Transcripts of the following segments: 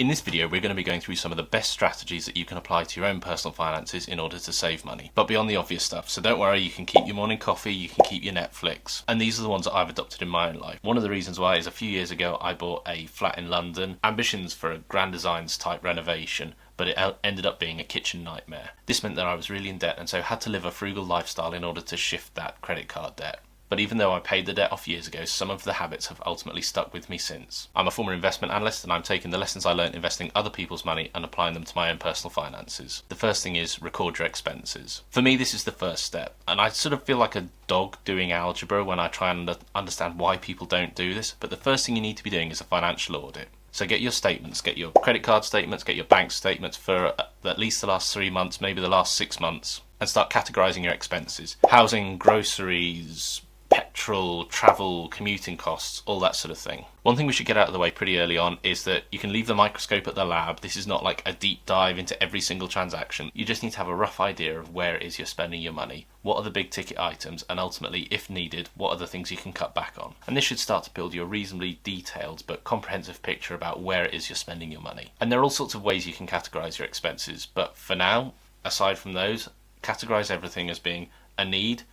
In this video, we're going to be going through some of the best strategies that you can apply to your own personal finances in order to save money, but beyond the obvious stuff. So don't worry, you can keep your morning coffee, you can keep your Netflix, and these are the ones that I've adopted in my own life. One of the reasons why is a few years ago I bought a flat in London, ambitions for a grand designs type renovation, but it ended up being a kitchen nightmare. This meant that I was really in debt and so had to live a frugal lifestyle in order to shift that credit card debt. But even though I paid the debt off years ago, some of the habits have ultimately stuck with me since. I'm a former investment analyst and I'm taking the lessons I learned investing other people's money and applying them to my own personal finances. The first thing is record your expenses. For me, this is the first step, and I sort of feel like a dog doing algebra when I try and understand why people don't do this, but the first thing you need to be doing is a financial audit. So get your statements, get your credit card statements, get your bank statements for at least the last 3 months, maybe the last 6 months, and start categorising your expenses. Housing, groceries, petrol, travel, commuting costs, all that sort of thing. One thing we should get out of the way pretty early on is that you can leave the microscope at the lab. This is not like a deep dive into every single transaction. You just need to have a rough idea of where it is you're spending your money, what are the big ticket items, and ultimately, if needed, what are the things you can cut back on. And this should start to build you a reasonably detailed but comprehensive picture about where it is you're spending your money. And there are all sorts of ways you can categorise your expenses, but for now, aside from those, categorise everything as being a need,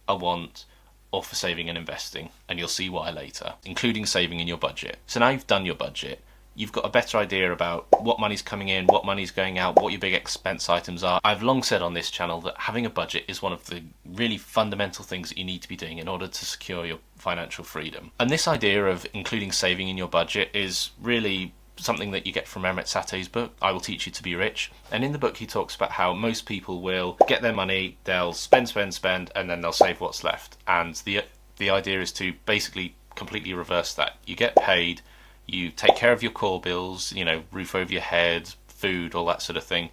a want, or for saving and investing, and you'll see why later, including saving in your budget. So now you've done your budget, you've got a better idea about what money's coming in, what money's going out, what your big expense items are. I've long said on this channel that having a budget is one of the really fundamental things that you need to be doing in order to secure your financial freedom. And this idea of including saving in your budget is really something that you get from Mehmet Satay's book, I Will Teach You to Be Rich. And in the book he talks about how most people will get their money, they'll spend, and then they'll save what's left. And the idea is to basically completely reverse that. You get paid, you take care of your core bills, roof over your head, food, all that sort of thing,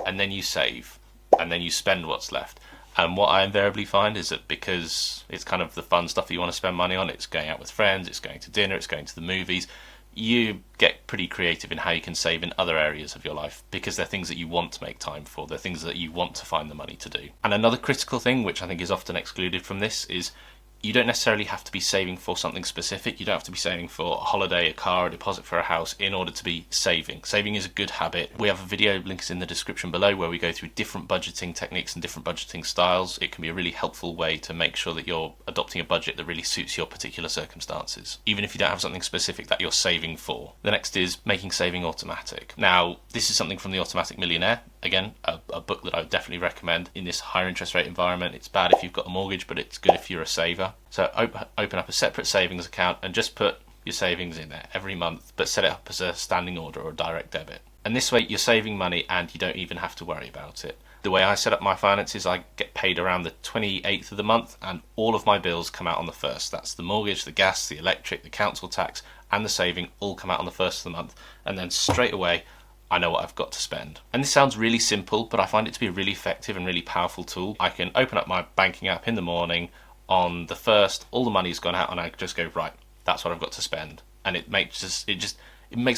and then you save, and then you spend what's left. And what I invariably find is that because it's kind of the fun stuff that you want to spend money on, it's going out with friends, it's going to dinner, it's going to the movies, you get pretty creative in how you can save in other areas of your life because they're things that you want to make time for, they're things that you want to find the money to do. And another critical thing, which I think is often excluded from this, is you don't necessarily have to be saving for something specific. You don't have to be saving for a holiday, a car, a deposit for a house in order to be saving. Saving is a good habit. We have a video, links in the description below, where we go through different budgeting techniques and different budgeting styles. It can be a really helpful way to make sure that you're adopting a budget that really suits your particular circumstances, even if you don't have something specific that you're saving for. The next is making saving automatic. Now, this is something from The Automatic Millionaire. Again, a book that I would definitely recommend in this higher interest rate environment. It's bad if you've got a mortgage, but it's good if you're a saver. So open up a separate savings account and just put your savings in there every month, but set it up as a standing order or a direct debit. And this way you're saving money and you don't even have to worry about it. The way I set up my finances, I get paid around the 28th of the month and all of my bills come out on the 1st. That's the mortgage, the gas, the electric, the council tax, and the saving all come out on the 1st of the month. And then straight away, I know what I've got to spend. And this sounds really simple, but I find it to be a really effective and really powerful tool. I can open up my banking app in the morning, on the 1st, all the money's gone out and I just go, right, that's what I've got to spend. And it makes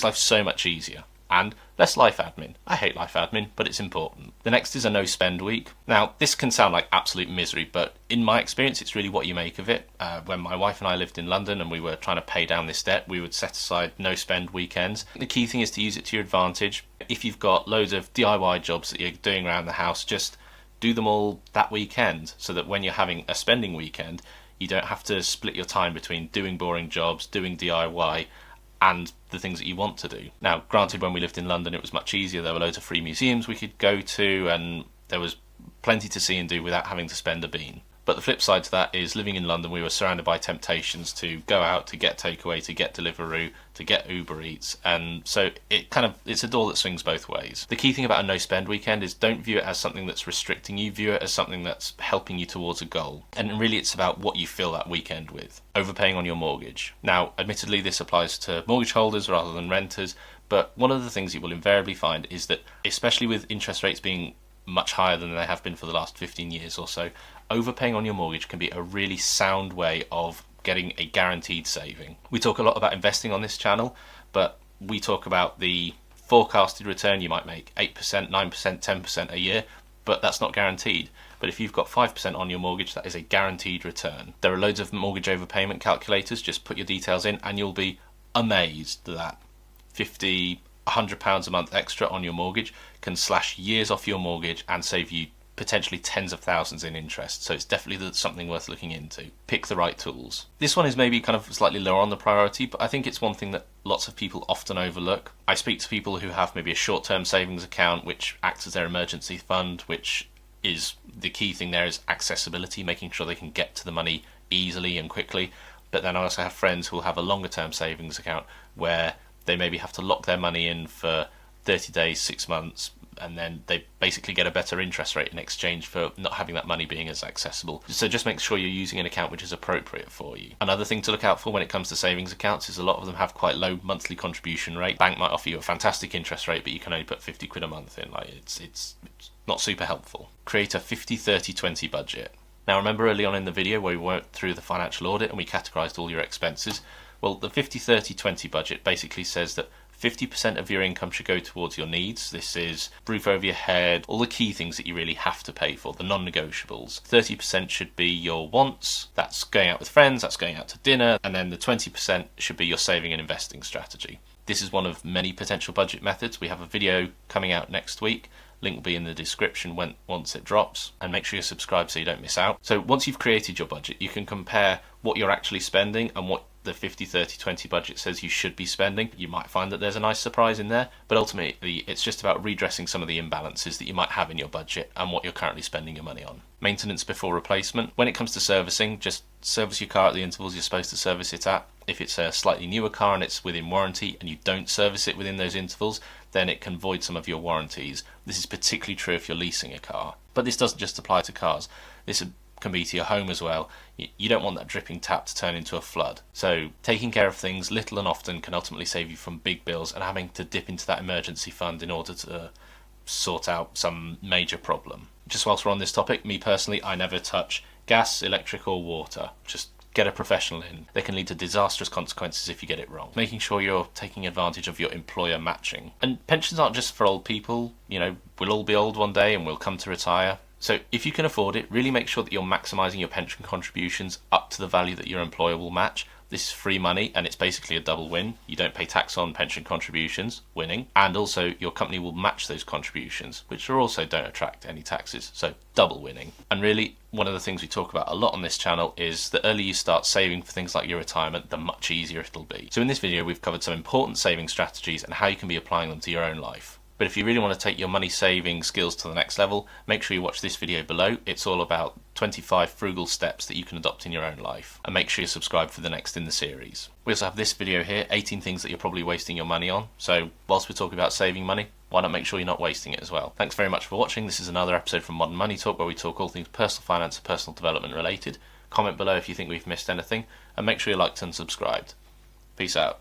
life so much easier. And less life admin. I hate life admin, but it's important. The next is a no spend week. Now, this can sound like absolute misery, but in my experience, it's really what you make of it. When my wife and I lived in London and we were trying to pay down this debt, we would set aside no spend weekends. The key thing is to use it to your advantage. If you've got loads of DIY jobs that you're doing around the house, just do them all that weekend so that when you're having a spending weekend, you don't have to split your time between doing boring jobs, doing DIY, and the things that you want to do. Now, granted, when we lived in London, it was much easier. There were loads of free museums we could go to, and there was plenty to see and do without having to spend a bean. But the flip side to that is living in London, we were surrounded by temptations to go out, to get takeaway, to get Deliveroo, to get Uber Eats, and so it's a door that swings both ways. The key thing about a no spend weekend is don't view it as something that's restricting you, view it as something that's helping you towards a goal. And really it's about what you fill that weekend with. Overpaying on your mortgage. Now, admittedly this applies to mortgage holders rather than renters, but one of the things you will invariably find is that, especially with interest rates being much higher than they have been for the last 15 years or so, overpaying on your mortgage can be a really sound way of getting a guaranteed saving. We talk a lot about investing on this channel, but we talk about the forecasted return you might make, 8%, 9%, 10% a year, but that's not guaranteed. But if you've got 5% on your mortgage, that is a guaranteed return. There are loads of mortgage overpayment calculators, just put your details in and you'll be amazed that 50, £100 a month extra on your mortgage can slash years off your mortgage and save you potentially tens of thousands in interest. So it's definitely something worth looking into. Pick the right tools. This one is maybe kind of slightly lower on the priority, but I think it's one thing that lots of people often overlook. I speak to people who have maybe a short-term savings account which acts as their emergency fund, which is the key thing there is accessibility, making sure they can get to the money easily and quickly. But then I also have friends who will have a longer-term savings account where they maybe have to lock their money in for 30 days, 6 months, and then they basically get a better interest rate in exchange for not having that money being as accessible. So just make sure you're using an account which is appropriate for you. Another thing to look out for when it comes to savings accounts is a lot of them have quite low monthly contribution rate. Bank might offer you a fantastic interest rate, but you can only put 50 quid a month in. Like it's not super helpful. Create a 50-30-20 budget. Now remember early on in the video where we went through the financial audit and we categorized all your expenses? Well, the 50-30-20 budget basically says that 50% of your income should go towards your needs. This is roof over your head, all the key things that you really have to pay for, the non-negotiables. 30% should be your wants, that's going out with friends, that's going out to dinner, and then the 20% should be your saving and investing strategy. This is one of many potential budget methods. We have a video coming out next week. Link will be in the description once it drops, and make sure you're subscribed so you don't miss out. So once you've created your budget, you can compare what you're actually spending and what the 50-30-20 budget says you should be spending. You might find that there's a nice surprise in there, but ultimately it's just about redressing some of the imbalances that you might have in your budget and what you're currently spending your money on. Maintenance before replacement. When it comes to servicing, just service your car at the intervals you're supposed to service it at. If it's a slightly newer car and it's within warranty and you don't service it within those intervals, then it can void some of your warranties. This is particularly true if you're leasing a car. But this doesn't just apply to cars. This can be to your home as well. You don't want that dripping tap to turn into a flood. So taking care of things little and often can ultimately save you from big bills and having to dip into that emergency fund in order to sort out some major problem. Just whilst we're on this topic, me personally, I never touch gas, electric or water. Just get a professional in. They can lead to disastrous consequences if you get it wrong. Making sure you're taking advantage of your employer matching. And pensions aren't just for old people. You know, we'll all be old one day and we'll come to retire. So if you can afford it, really make sure that you're maximising your pension contributions up to the value that your employer will match. This is free money and it's basically a double win. You don't pay tax on pension contributions, winning, and also your company will match those contributions, which also don't attract any taxes, so double winning. And really, one of the things we talk about a lot on this channel is the earlier you start saving for things like your retirement, the much easier it'll be. So in this video, we've covered some important saving strategies and how you can be applying them to your own life. But if you really want to take your money saving skills to the next level, make sure you watch this video below. It's all about 25 frugal steps that you can adopt in your own life. And make sure you subscribe for the next in the series. We also have this video here, 18 things that you're probably wasting your money on. So whilst we're talking about saving money, why not make sure you're not wasting it as well? Thanks very much for watching. This is another episode from Modern Money Talk where we talk all things personal finance and personal development related. Comment below if you think we've missed anything, and make sure you're liked and subscribed. Peace out.